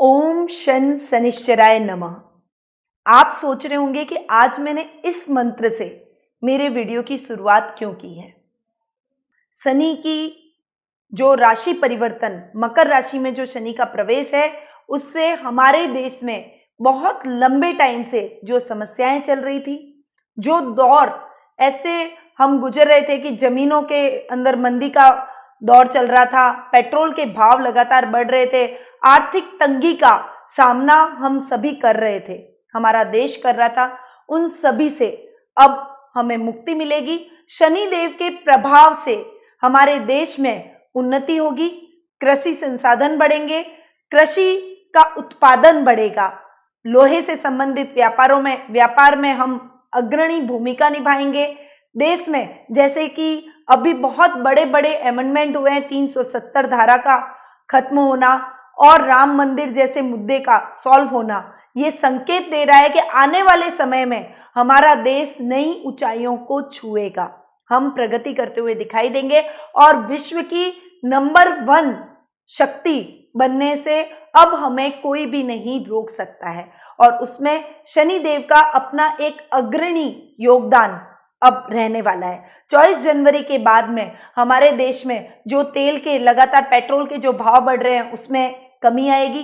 ओम शन शनिश्चराय नमः। आप सोच रहे होंगे कि आज मैंने इस मंत्र से मेरे वीडियो की शुरुआत क्यों की है। शनि की जो राशि परिवर्तन, मकर राशि में जो शनि का प्रवेश है, उससे हमारे देश में बहुत लंबे टाइम से जो समस्याएं चल रही थी, जो दौर ऐसे हम गुजर रहे थे कि जमीनों के अंदर मंदी का दौर चल रहा था, पेट्रोल के भाव लगातार बढ़ रहे थे, आर्थिक तंगी का सामना हम सभी कर रहे थे, हमारा देश कर रहा था। उन सभी से अब हमें मुक्ति मिलेगी। शनि देव के प्रभाव से हमारे देश में उन्नति होगी, कृषि संसाधन बढ़ेंगे, कृषि का उत्पादन बढ़ेगा, लोहे से संबंधित व्यापार में हम अग्रणी भूमिका निभाएंगे। देश में जैसे कि अभी बहुत बड़े बड़े अमेंडमेंट हुए हैं, 370 धारा का खत्म होना और राम मंदिर जैसे मुद्दे का सॉल्व होना, ये संकेत दे रहा है कि आने वाले समय में हमारा देश नई ऊंचाइयों को छुएगा। हम प्रगति करते हुए दिखाई देंगे और विश्व की नंबर 1 शक्ति बनने से अब हमें कोई भी नहीं रोक सकता है। और उसमें शनि देव का अपना एक अग्रणी योगदान अब रहने वाला है। 24 जनवरी के बाद में हमारे देश में जो तेल के लगातार पेट्रोल के जो भाव बढ़ रहे हैं, उसमें कमी आएगी,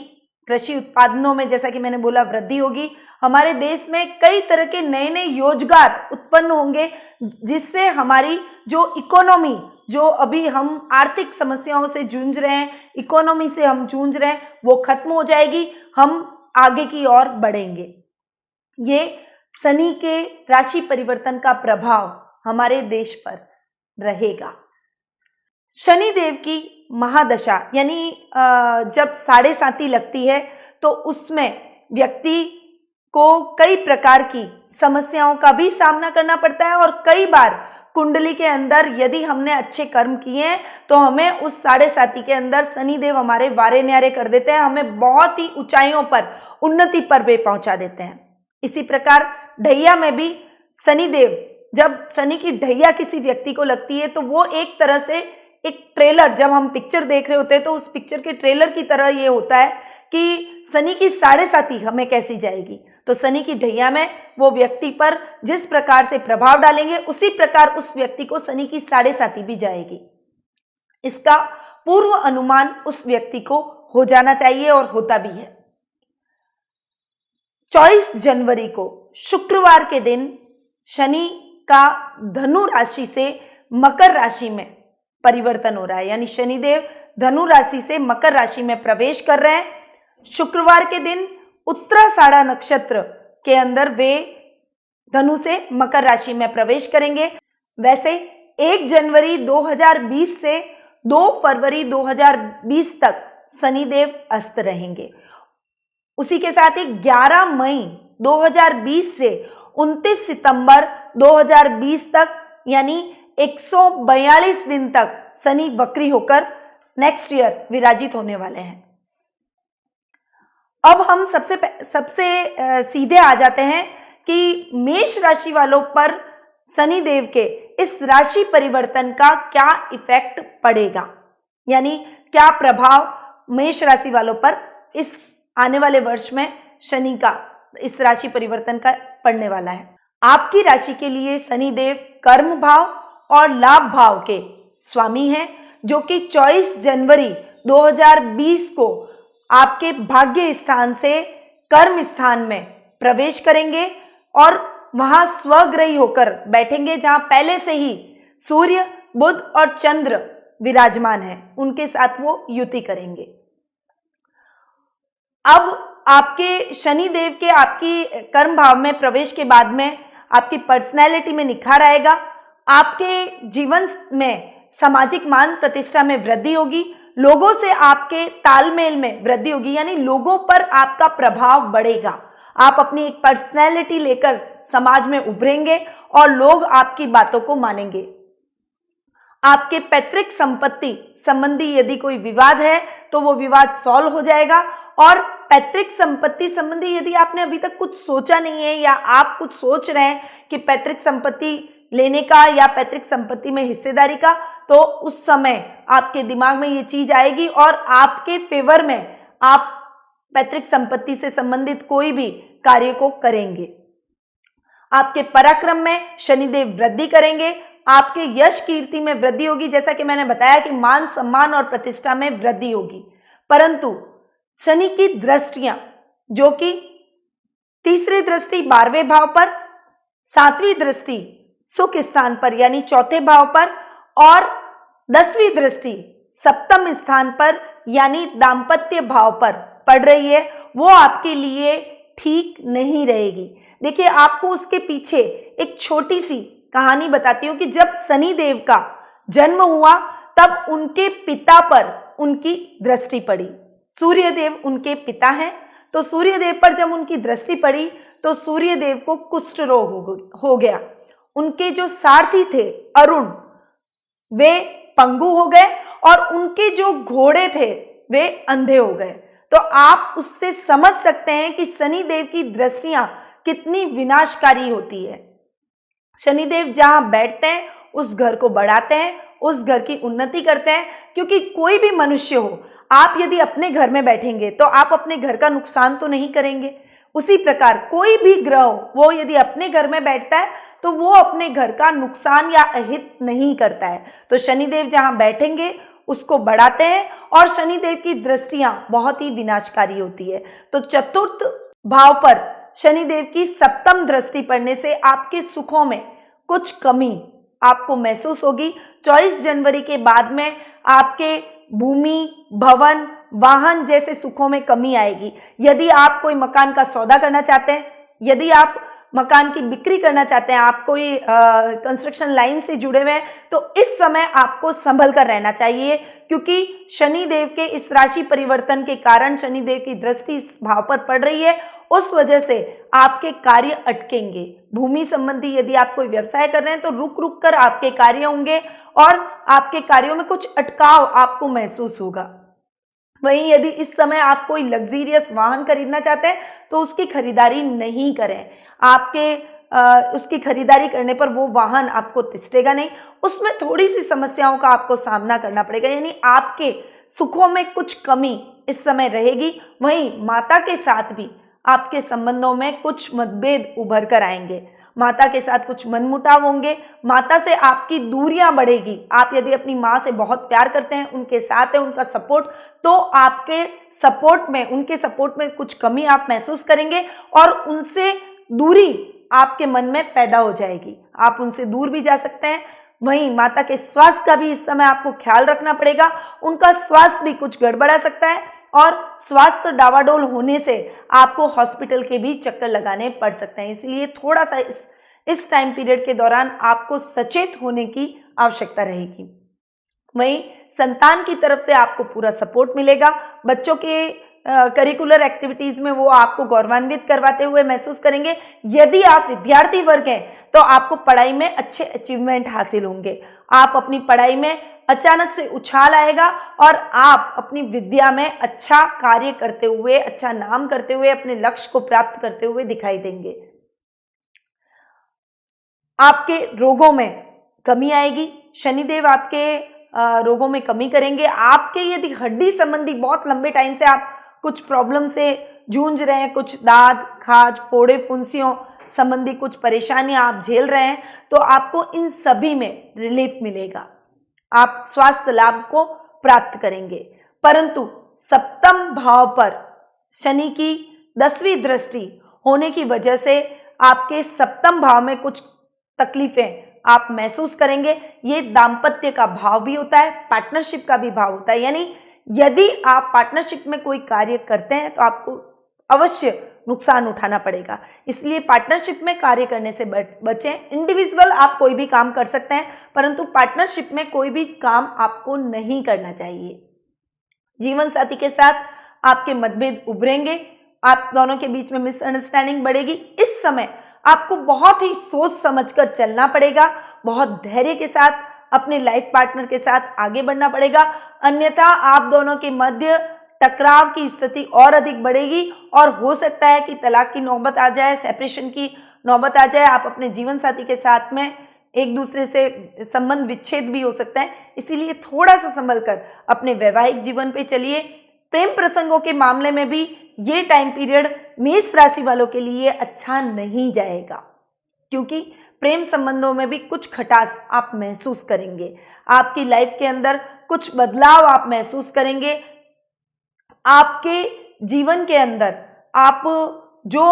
कृषि उत्पादनों में जैसा कि मैंने बोला वृद्धि होगी। हमारे देश में कई तरह के नए नए रोजगार उत्पन्न होंगे, जिससे हमारी जो इकोनॉमी, जो अभी हम आर्थिक समस्याओं से जूझ रहे हैं, इकोनॉमी से हम जूझ रहे हैं, वो खत्म हो जाएगी, हम आगे की ओर बढ़ेंगे। ये शनि के राशि परिवर्तन का प्रभाव हमारे देश पर रहेगा। शनि देव की महादशा यानी जब 7.5 लगती है तो उसमें व्यक्ति को कई प्रकार की समस्याओं का भी सामना करना पड़ता है और कई बार कुंडली के अंदर यदि हमने अच्छे कर्म किए हैं तो हमें उस 7.5 के अंदर शनि देव हमारे वारे न्यारे कर देते हैं, हमें बहुत ही ऊंचाइयों पर, उन्नति पर वे पहुंचा देते हैं। इसी प्रकार ढैया में भी शनि देव, जब शनि की ढैया किसी व्यक्ति को लगती है तो वो एक तरह से एक ट्रेलर, जब हम पिक्चर देख रहे होते हैं तो उस पिक्चर के ट्रेलर की तरह ये होता है कि शनि की 7.5 हमें कैसी जाएगी। तो शनि की ढैया में वो व्यक्ति पर जिस प्रकार से प्रभाव डालेंगे, उसी प्रकार उस व्यक्ति को शनि की 7.5 भी जाएगी। इसका पूर्व अनुमान उस व्यक्ति को हो जाना चाहिए और होता भी है। 24 जनवरी को शुक्रवार के दिन शनि का धनु राशि से मकर राशि में परिवर्तन हो रहा है, यानी शनिदेव धनु राशि से मकर राशि में प्रवेश कर रहे हैं। शुक्रवार के दिन उत्तराषाढ़ा नक्षत्र के अंदर वे धनु से मकर राशि में प्रवेश करेंगे। वैसे 1 जनवरी 2020 से 2 फरवरी 2020 तक शनिदेव अस्त रहेंगे। उसी के साथ ही 11 मई 2020 से 29 सितंबर 2020 तक, यानी 142 दिन तक शनि वक्री होकर नेक्स्ट ईयर विराजित होने वाले हैं। अब हम सबसे सीधे आ जाते हैं कि मेष राशि वालों पर शनि देव के इस राशि परिवर्तन का क्या इफेक्ट पड़ेगा, यानी क्या प्रभाव मेष राशि वालों पर इस आने वाले वर्ष में शनि का इस राशि परिवर्तन का पड़ने वाला है। आपकी राशि के लिए शनि देव कर्म भाव और लाभ भाव के स्वामी हैं, जो कि 24 जनवरी 2020 को आपके भाग्य स्थान से कर्म स्थान में प्रवेश करेंगे और वहां स्वग्रही होकर बैठेंगे, जहां पहले से ही सूर्य, बुध और चंद्र विराजमान हैं, उनके साथ वो युति करेंगे। अब आपके शनि देव के आपकी कर्म भाव में प्रवेश के बाद में आपकी पर्सनैलिटी में निखार आएगा, आपके जीवन में सामाजिक मान प्रतिष्ठा में वृद्धि होगी, लोगों से आपके तालमेल में वृद्धि होगी, यानी लोगों पर आपका प्रभाव बढ़ेगा। आप अपनी एक पर्सनैलिटी लेकर समाज में उभरेंगे और लोग आपकी बातों को मानेंगे। आपके पैतृक संपत्ति संबंधी यदि कोई विवाद है तो वो विवाद सॉल्व हो जाएगा। और पैतृक संपत्ति संबंधी यदि आपने अभी तक कुछ सोचा नहीं है या आप कुछ सोच रहे हैं कि पैतृक संपत्ति लेने का या पैतृक संपत्ति में हिस्सेदारी का, तो उस समय आपके दिमाग में ये चीज आएगी और आपके फेवर में आप पैतृक संपत्ति से संबंधित कोई भी कार्य को करेंगे। आपके पराक्रम में शनिदेव वृद्धि करेंगे, आपके यश कीर्ति में वृद्धि होगी, जैसा कि मैंने बताया कि मान सम्मान और प्रतिष्ठा में वृद्धि होगी। परंतु शनि की दृष्टियां, जो कि तीसरी दृष्टि 12वें भाव पर, 7वीं दृष्टि सुख स्थान पर यानी चौथे भाव पर और 10वीं दृष्टि 7म स्थान पर यानी दाम्पत्य भाव पर पड़ रही है, वो आपके लिए ठीक नहीं रहेगी। देखिए, आपको उसके पीछे एक छोटी सी कहानी बताती हूँ कि जब शनि देव का जन्म हुआ तब उनके पिता पर उनकी दृष्टि पड़ी। सूर्यदेव उनके पिता हैं, तो सूर्यदेव पर जब उनकी दृष्टि पड़ी तो सूर्यदेव को कुष्ठ रोग हो गया। उनके जो सारथी थे अरुण, वे पंगु हो गए और उनके जो घोड़े थे वे अंधे हो गए। तो आप उससे समझ सकते हैं कि शनिदेव की दृष्टियां कितनी विनाशकारी होती है। शनिदेव जहां बैठते हैं उस घर को बढ़ाते हैं, उस घर की उन्नति करते हैं, क्योंकि कोई भी मनुष्य हो, आप यदि अपने घर में बैठेंगे तो आप अपने घर का नुकसान तो नहीं करेंगे। उसी प्रकार कोई भी ग्रह वो यदि अपने घर में बैठता है तो वो अपने घर का नुकसान या अहित नहीं करता है। तो शनिदेव जहां बैठेंगे उसको बढ़ाते हैं और शनिदेव की दृष्टियां बहुत ही विनाशकारी होती है। तो चतुर्थ भाव पर शनिदेव की 7म दृष्टि पड़ने से आपके सुखों में कुछ कमी आपको महसूस होगी। 24 जनवरी के बाद में आपके भूमि, भवन, वाहन जैसे सुखों में कमी आएगी। यदि आप कोई मकान का सौदा करना चाहते हैं, यदि आप मकान की बिक्री करना चाहते हैं, आप कोई कंस्ट्रक्शन लाइन से जुड़े हुए हैं, तो इस समय आपको संभल कर रहना चाहिए, क्योंकि शनिदेव के इस राशि परिवर्तन के कारण शनिदेव की दृष्टि इस भाव पर पड़ रही है, उस वजह से आपके कार्य अटकेंगे। भूमि संबंधी यदि आप कोई व्यवसाय कर रहे हैं तो रुक रुक कर आपके कार्य होंगे और आपके कार्यों में कुछ अटकाव आपको महसूस होगा। वहीं यदि इस समय आप कोई लग्जरियस वाहन खरीदना चाहते हैं तो उसकी खरीदारी नहीं करें। आपके उसकी खरीदारी करने पर वो वाहन आपको तिष्ठेगा नहीं, उसमें थोड़ी सी समस्याओं का आपको सामना करना पड़ेगा, यानी आपके सुखों में कुछ कमी इस समय रहेगी। वहीं माता के साथ भी आपके संबंधों में कुछ मतभेद उभर कर आएंगे, माता के साथ कुछ मनमुटाव होंगे, माता से आपकी दूरियां बढ़ेगी। आप यदि अपनी माँ से बहुत प्यार करते हैं, उनके साथ है उनका सपोर्ट, तो आपके सपोर्ट में, उनके सपोर्ट में कुछ कमी आप महसूस करेंगे और उनसे दूरी आपके मन में पैदा हो जाएगी, आप उनसे दूर भी जा सकते हैं। वहीं माता के स्वास्थ्य का भी इस समय आपको ख्याल रखना पड़ेगा, उनका स्वास्थ्य भी कुछ गड़बड़ा सकता है और स्वास्थ्य डावाडोल होने से आपको हॉस्पिटल के भी चक्कर लगाने पड़ सकते हैं। इसलिए थोड़ा सा इस टाइम पीरियड के दौरान आपको सचेत होने की आवश्यकता रहेगी। वहीं संतान की तरफ से आपको पूरा सपोर्ट मिलेगा, बच्चों के करिकुलर एक्टिविटीज में वो आपको गौरवान्वित करवाते हुए महसूस करेंगे। यदि आप विद्यार्थी वर्ग हैं तो आपको पढ़ाई में अच्छे अचीवमेंट हासिल होंगे, आप अपनी पढ़ाई में अचानक से उछाल आएगा और आप अपनी विद्या में अच्छा कार्य करते हुए, अच्छा नाम करते हुए, अपने लक्ष्य को प्राप्त करते हुए दिखाई देंगे। आपके रोगों में कमी आएगी, शनिदेव आपके रोगों में कमी करेंगे। आपके यदि हड्डी संबंधी बहुत लंबे टाइम से आप कुछ प्रॉब्लम से जूझ रहे हैं, कुछ दाद, खाज, फोड़े, फुंसियों संबंधी कुछ परेशानियां आप झेल रहे हैं, तो आपको इन सभी में रिलीफ मिलेगा, आप स्वास्थ्य लाभ को प्राप्त करेंगे। परंतु 7म भाव पर शनि की 10वीं दृष्टि होने की वजह से आपके 7म भाव में कुछ तकलीफें आप महसूस करेंगे। ये दाम्पत्य का भाव भी होता है, पार्टनरशिप का भी भाव होता है, यानी यदि आप पार्टनरशिप में कोई कार्य करते हैं तो आपको अवश्य नुकसान उठाना पड़ेगा, इसलिए पार्टनरशिप में कार्य करने से बचें। इंडिविजुअल आप कोई भी काम कर सकते हैं, परंतु पार्टनरशिप में कोई भी काम आपको नहीं करना चाहिए। जीवन साथी के साथ आपके मतभेद उभरेंगे, आप दोनों के बीच में मिसअंडरस्टैंडिंग बढ़ेगी। इस समय आपको बहुत ही सोच समझकर चलना पड़ेगा, बहुत धैर्य के साथ अपने लाइफ पार्टनर के साथ आगे बढ़ना पड़ेगा, अन्यथा आप दोनों के मध्य टकराव की स्थिति और अधिक बढ़ेगी और हो सकता है कि तलाक की नौबत आ जाए, सेपरेशन की नौबत आ जाए। आप अपने जीवन साथी के साथ में एक दूसरे से संबंध विच्छेद भी हो सकता है, इसीलिए थोड़ा सा संभल कर अपने वैवाहिक जीवन पे चलिए। प्रेम प्रसंगों के मामले में भी ये टाइम पीरियड मेष राशि वालों के लिए अच्छा नहीं जाएगा, क्योंकि प्रेम संबंधों में भी कुछ खटास आप महसूस करेंगे। आपकी लाइफ के अंदर कुछ बदलाव आप महसूस करेंगे। आपके जीवन के अंदर आप जो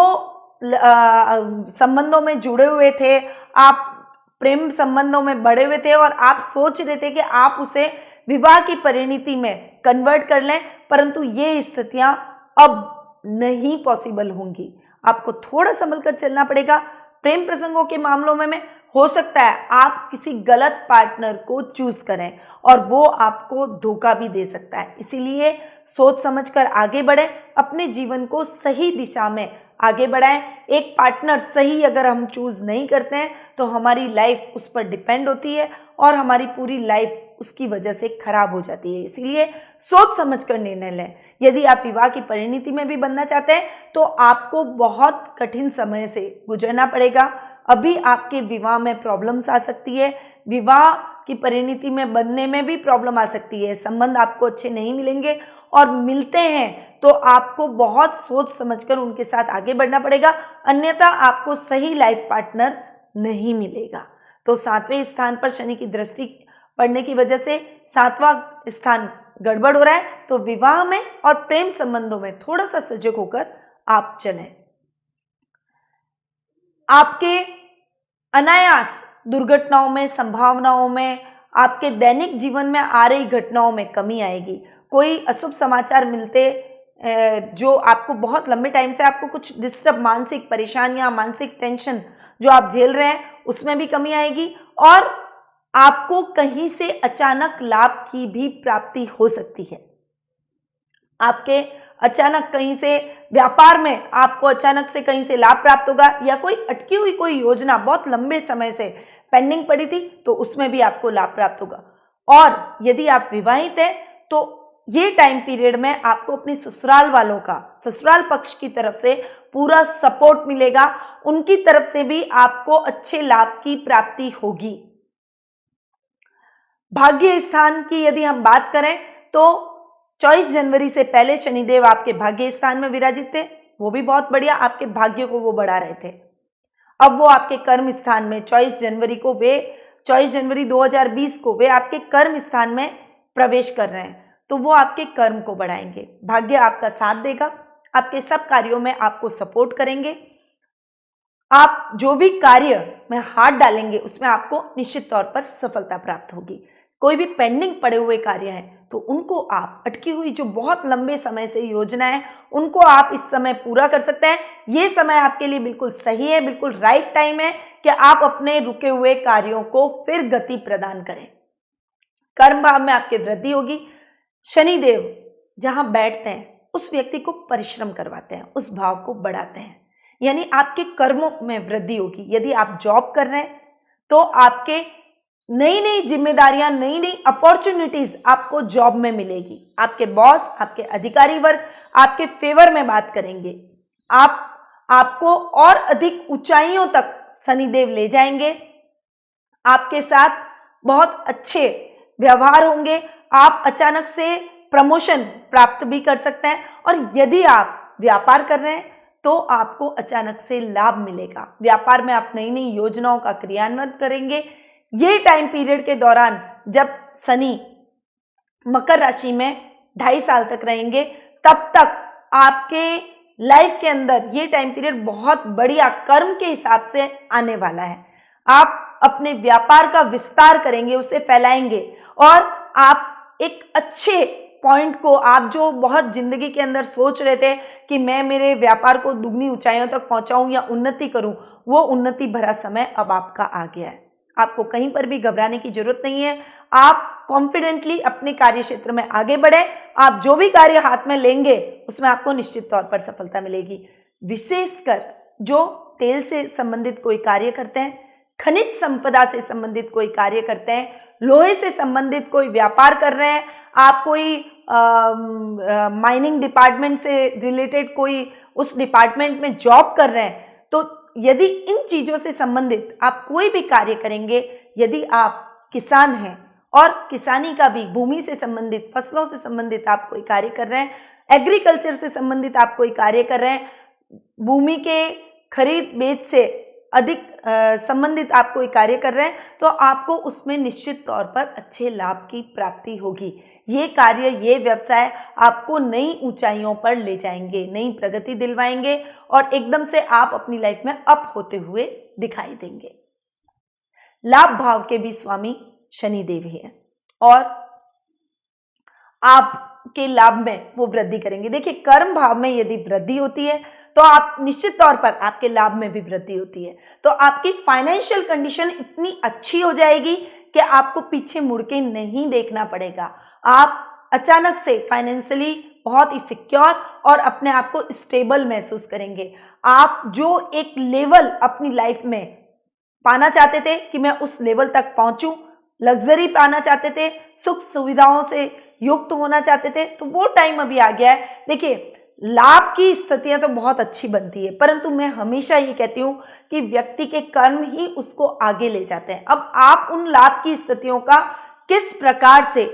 संबंधों में जुड़े हुए थे, आप प्रेम संबंधों में बढ़े हुए थे और आप सोच रहे थे कि आप उसे विवाह की परिणति में कन्वर्ट कर लें, परंतु ये स्थितियां अब नहीं पॉसिबल होंगी। आपको थोड़ा संभल कर चलना पड़ेगा। प्रेम प्रसंगों के मामलों में हो सकता है आप किसी गलत पार्टनर को चूज करें और वो आपको धोखा भी दे सकता है। इसीलिए सोच समझकर आगे बढ़ें, अपने जीवन को सही दिशा में आगे बढ़ाएं। एक पार्टनर सही अगर हम चूज नहीं करते हैं तो हमारी लाइफ उस पर डिपेंड होती है और हमारी पूरी लाइफ उसकी वजह से खराब हो जाती है। इसीलिए सोच समझकर निर्णय लें। यदि आप विवाह की परिणति में भी बनना चाहते हैं तो आपको बहुत कठिन समय से गुजरना पड़ेगा। अभी आपके विवाह में प्रॉब्लम्स आ सकती है, विवाह की परिणति में बनने में भी प्रॉब्लम आ सकती है। संबंध आपको अच्छे नहीं मिलेंगे और मिलते हैं तो आपको बहुत सोच समझकर उनके साथ आगे बढ़ना पड़ेगा, अन्यथा आपको सही लाइफ पार्टनर नहीं मिलेगा। तो 7वें स्थान पर शनि की दृष्टि पड़ने की वजह से 7वां स्थान गड़बड़ हो रहा है, तो विवाह में और प्रेम संबंधों में थोड़ा सा सजग होकर आप चलें। आपके अनायास दुर्घटनाओं में, संभावनाओं में, आपके दैनिक जीवन में आ रही घटनाओं में कमी आएगी। कोई अशुभ समाचार मिलते जो आपको बहुत लंबे टाइम से आपको कुछ डिस्टर्ब, मानसिक परेशानियां, मानसिक टेंशन जो आप झेल रहे हैं उसमें भी कमी आएगी और आपको कहीं से अचानक लाभ की भी प्राप्ति हो सकती है। आपके अचानक कहीं से व्यापार में आपको अचानक से कहीं से लाभ प्राप्त होगा, या कोई अटकी हुई कोई योजना बहुत लंबे समय से पेंडिंग पड़ी थी तो उसमें भी आपको लाभ प्राप्त होगा। और यदि आप विवाहित हैं तो ये टाइम पीरियड में आपको अपने ससुराल वालों का, ससुराल पक्ष की तरफ से पूरा सपोर्ट मिलेगा, उनकी तरफ से भी आपको अच्छे लाभ की प्राप्ति होगी। भाग्य स्थान की यदि हम बात करें तो 24 जनवरी से पहले शनिदेव आपके भाग्य स्थान में विराजित थे, वो भी बहुत बढ़िया, आपके भाग्य को वो बढ़ा रहे थे। अब वो आपके कर्म स्थान में 24 जनवरी 2020 को वे आपके कर्म स्थान में प्रवेश कर रहे हैं, तो वो आपके कर्म को बढ़ाएंगे। भाग्य आपका साथ देगा, आपके सब कार्यों में आपको सपोर्ट करेंगे। आप जो भी कार्य में हाथ डालेंगे उसमें आपको निश्चित तौर पर सफलता प्राप्त होगी। कोई भी पेंडिंग पड़े हुए कार्य हैं तो उनको आप, अटकी हुई जो बहुत लंबे समय से योजना है उनको आप इस समय पूरा कर सकते हैं। ये समय आपके लिए बिल्कुल सही है, बिल्कुल राइट टाइम है कि आप अपने रुके हुए कार्यों को फिर गति प्रदान करें। कर्म भाव में आपकी वृद्धि होगी। शनिदेव जहां बैठते हैं उस व्यक्ति को परिश्रम करवाते हैं, उस भाव को बढ़ाते हैं, यानी आपके कर्मों में वृद्धि होगी। यदि आप जॉब कर रहे हैं तो आपके नई नई जिम्मेदारियां, नई नई अपॉर्चुनिटीज आपको जॉब में मिलेगी। आपके बॉस, आपके अधिकारी वर्ग आपके फेवर में बात करेंगे। आपको और अधिक ऊंचाइयों तक शनिदेव ले जाएंगे। आपके साथ बहुत अच्छे व्यवहार होंगे। आप अचानक से प्रमोशन प्राप्त भी कर सकते हैं और यदि आप व्यापार कर रहे हैं तो आपको अचानक से लाभ मिलेगा। व्यापार में आप नई नई योजनाओं का क्रियान्वयन करेंगे। ये टाइम पीरियड के दौरान जब शनि मकर राशि में 2.5 साल तक रहेंगे, तब तक आपके लाइफ के अंदर ये टाइम पीरियड बहुत बढ़िया कर्म के हिसाब से आने वाला है। आप अपने व्यापार का विस्तार करेंगे, उसे फैलाएंगे और आप एक अच्छे पॉइंट को, आप जो बहुत जिंदगी के अंदर सोच रहे थे कि मैं मेरे व्यापार को दुगनी ऊंचाइयों तक पहुंचाऊं या उन्नति करूं, वो उन्नति भरा समय अब आपका आ गया है। आपको कहीं पर भी घबराने की जरूरत नहीं है। आप कॉन्फिडेंटली अपने कार्य क्षेत्र में आगे बढ़े। आप जो भी कार्य हाथ में लेंगे उसमें आपको निश्चित तौर पर सफलता मिलेगी। विशेषकर जो तेल से संबंधित कोई कार्य करते हैं, खनिज संपदा से संबंधित कोई कार्य करते हैं, लोहे से संबंधित कोई व्यापार कर रहे हैं, आप कोई माइनिंग डिपार्टमेंट से रिलेटेड कोई उस डिपार्टमेंट में जॉब कर रहे हैं, तो यदि इन चीजों से संबंधित आप कोई भी कार्य करेंगे, यदि आप किसान हैं और किसानी का भी, भूमि से संबंधित, फसलों से संबंधित आप कोई कार्य कर रहे हैं, एग्रीकल्चर से संबंधित आप कोई कार्य कर रहे हैं, भूमि के खरीद बेच से अधिक संबंधित आप कोई कार्य कर रहे हैं, तो आपको उसमें निश्चित तौर पर अच्छे लाभ की प्राप्ति होगी। ये कार्य, ये व्यवसाय आपको नई ऊंचाइयों पर ले जाएंगे, नई प्रगति दिलवाएंगे और एकदम से आप अपनी लाइफ में अप होते हुए दिखाई देंगे। लाभ भाव के भी स्वामी शनिदेव ही हैं और आपके लाभ में वो वृद्धि करेंगे। देखिए, कर्म भाव में यदि वृद्धि होती है तो आप निश्चित तौर पर आपके लाभ में भी वृद्धि होती है, तो आपकी फाइनेंशियल कंडीशन इतनी अच्छी हो जाएगी कि आपको पीछे मुड़ के नहीं देखना पड़ेगा। आप अचानक से फाइनेंशियली बहुत ही सिक्योर और अपने आप को स्टेबल महसूस करेंगे। आप जो एक लेवल अपनी लाइफ में पाना चाहते थे कि मैं उस लेवल तक पहुंचूं, लग्जरी पाना चाहते थे, सुख सुविधाओं से युक्त होना चाहते थे, तो वो टाइम अभी आ गया है। देखिए, लाभ की स्थितियां तो बहुत अच्छी बनती है, परंतु मैं हमेशा ये कहती हूं कि व्यक्ति के कर्म ही उसको आगे ले जाते हैं। अब आप उन लाभ की स्थितियों का किस प्रकार से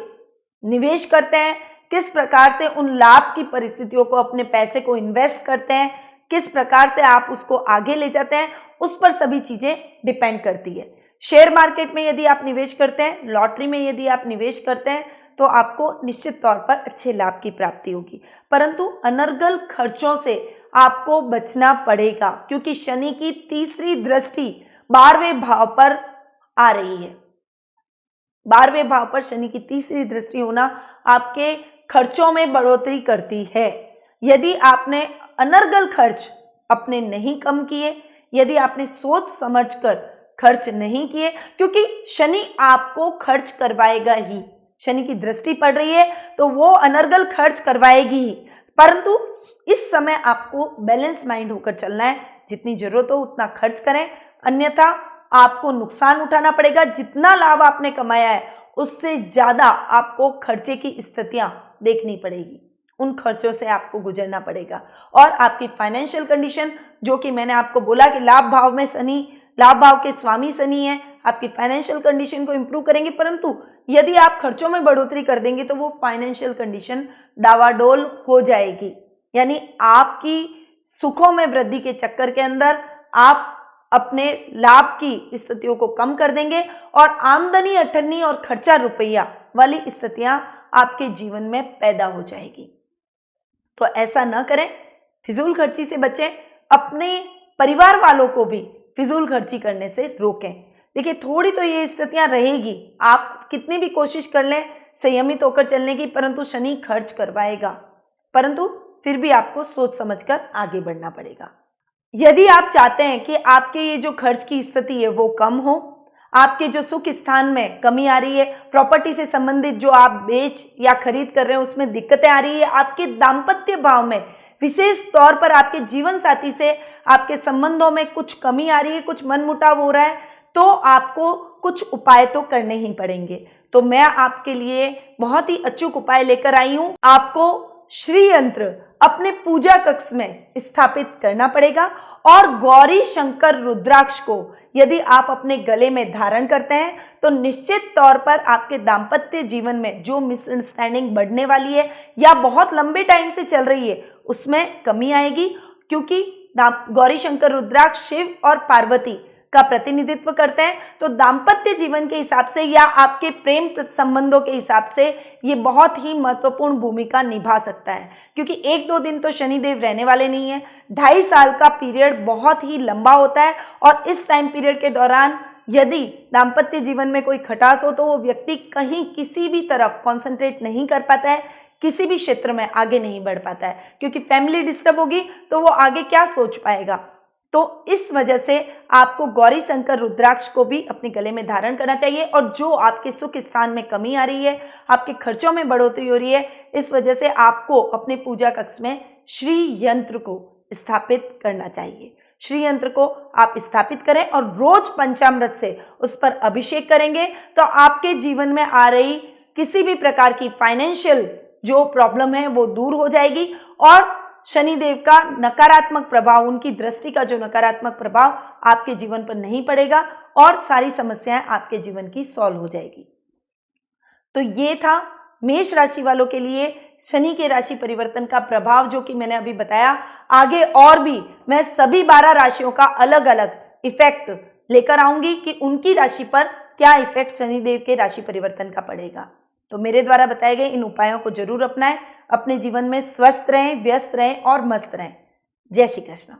निवेश करते हैं, किस प्रकार से उन लाभ की परिस्थितियों को, अपने पैसे को इन्वेस्ट करते हैं, किस प्रकार से आप उसको आगे ले जाते हैं, उस पर सभी चीजें डिपेंड करती है। शेयर मार्केट में यदि आप निवेश करते हैं, लॉटरी में यदि आप निवेश करते हैं, तो आपको निश्चित तौर पर अच्छे लाभ की प्राप्ति होगी, परंतु अनर्गल खर्चों से आपको बचना पड़ेगा, क्योंकि शनि की तीसरी दृष्टि 12वें भाव पर आ रही है। 12वें भाव पर शनि की तीसरी दृष्टि होना आपके खर्चों में बढ़ोतरी करती है। यदि आपने अनर्गल खर्च अपने नहीं कम किए, यदि आपने सोच समझकर खर्च नहीं किए, क्योंकि शनि आपको खर्च करवाएगा ही, शनि की दृष्टि पड़ रही है तो वो अनर्गल खर्च करवाएगी ही, परंतु इस समय आपको बैलेंस माइंड होकर चलना है। जितनी जरूरत हो उतना खर्च करें, अन्यथा आपको नुकसान उठाना पड़ेगा। जितना लाभ आपने कमाया है उससे ज्यादा आपको खर्चे की स्थितियां देखनी पड़ेगी, उन खर्चों से आपको गुजरना पड़ेगा। और आपकी फाइनेंशियल कंडीशन, जो कि मैंने आपको बोला कि लाभ भाव में शनि, लाभ भाव के स्वामी शनि है, आपकी फाइनेंशियल कंडीशन को इंप्रूव करेंगे, परंतु यदि आप खर्चों में बढ़ोतरी कर देंगे तो वो फाइनेंशियल कंडीशन डावाडोल हो जाएगी। यानी आपकी सुखों में वृद्धि के चक्कर के अंदर आप अपने लाभ की स्थितियों को कम कर देंगे और आमदनी अठन्नी और खर्चा रुपया वाली स्थितियां आपके जीवन में पैदा हो जाएगी। तो ऐसा न करें, फिजूल खर्ची से बचें, अपने परिवार वालों को भी फिजूल खर्ची करने से रोकें। देखिए, थोड़ी तो ये स्थितियां रहेगी, आप कितनी भी कोशिश कर लें संयमित होकर चलने की, परंतु शनि खर्च करवाएगा, परंतु फिर भी आपको सोच समझकर आगे बढ़ना पड़ेगा। यदि आप चाहते हैं कि आपके ये जो खर्च की स्थिति है वो कम हो, आपके जो सुख स्थान में कमी आ रही है, प्रॉपर्टी से संबंधित जो आप बेच या खरीद कर रहे हैं उसमें दिक्कतें आ रही है, आपके दाम्पत्य भाव में विशेष तौर पर आपके जीवन साथी से आपके संबंधों में कुछ कमी आ रही है, कुछ मनमुटाव हो रहा है, तो आपको कुछ उपाय तो करने ही पड़ेंगे। तो मैं आपके लिए बहुत ही अचूक उपाय लेकर आई हूं। आपको श्री यंत्र अपने पूजा कक्ष में स्थापित करना पड़ेगा और गौरी शंकर रुद्राक्ष को यदि आप अपने गले में धारण करते हैं तो निश्चित तौर पर आपके दाम्पत्य जीवन में जो मिसअंडरस्टैंडिंग बढ़ने वाली है या बहुत लंबे टाइम से चल रही है उसमें कमी आएगी, क्योंकि गौरी शंकर रुद्राक्ष शिव और पार्वती का प्रतिनिधित्व करते हैं। तो दाम्पत्य जीवन के हिसाब से या आपके प्रेम संबंधों के हिसाब से ये बहुत ही महत्वपूर्ण भूमिका निभा सकता है, क्योंकि 1-2 दिन तो शनिदेव रहने वाले नहीं है। 2.5 साल का पीरियड बहुत ही लंबा होता है और इस टाइम पीरियड के दौरान यदि दाम्पत्य जीवन में कोई खटास हो तो वो व्यक्ति कहीं किसी भी तरफ कॉन्सेंट्रेट नहीं कर पाता है, किसी भी क्षेत्र में आगे नहीं बढ़ पाता है, क्योंकि फैमिली डिस्टर्ब होगी तो वो आगे क्या सोच पाएगा। तो इस वजह से आपको गौरी शंकर रुद्राक्ष को भी अपने गले में धारण करना चाहिए। और जो आपके सुख स्थान में कमी आ रही है, आपके खर्चों में बढ़ोतरी हो रही है, इस वजह से आपको अपने पूजा कक्ष में श्री यंत्र को स्थापित करना चाहिए। श्री यंत्र को आप स्थापित करें और रोज पंचामृत से उस पर अभिषेक करेंगे तो आपके जीवन में आ रही किसी भी प्रकार की फाइनेंशियल जो प्रॉब्लम है वो दूर हो जाएगी और शनिदेव का नकारात्मक प्रभाव, उनकी दृष्टि का जो नकारात्मक प्रभाव आपके जीवन पर नहीं पड़ेगा और सारी समस्याएं आपके जीवन की सॉल्व हो जाएगी। तो ये था मेष राशि वालों के लिए शनि के राशि परिवर्तन का प्रभाव जो कि मैंने अभी बताया, आगे और भी मैं सभी 12 राशियों का अलग अलग इफेक्ट लेकर आऊंगी कि उनकी राशि पर क्या इफेक्ट शनिदेव के राशि परिवर्तन का पड़ेगा। तो मेरे द्वारा बताए गए इन उपायों को जरूर अपनाएं, अपने जीवन में स्वस्थ रहें, व्यस्त रहें और मस्त रहें। जय श्री कृष्ण।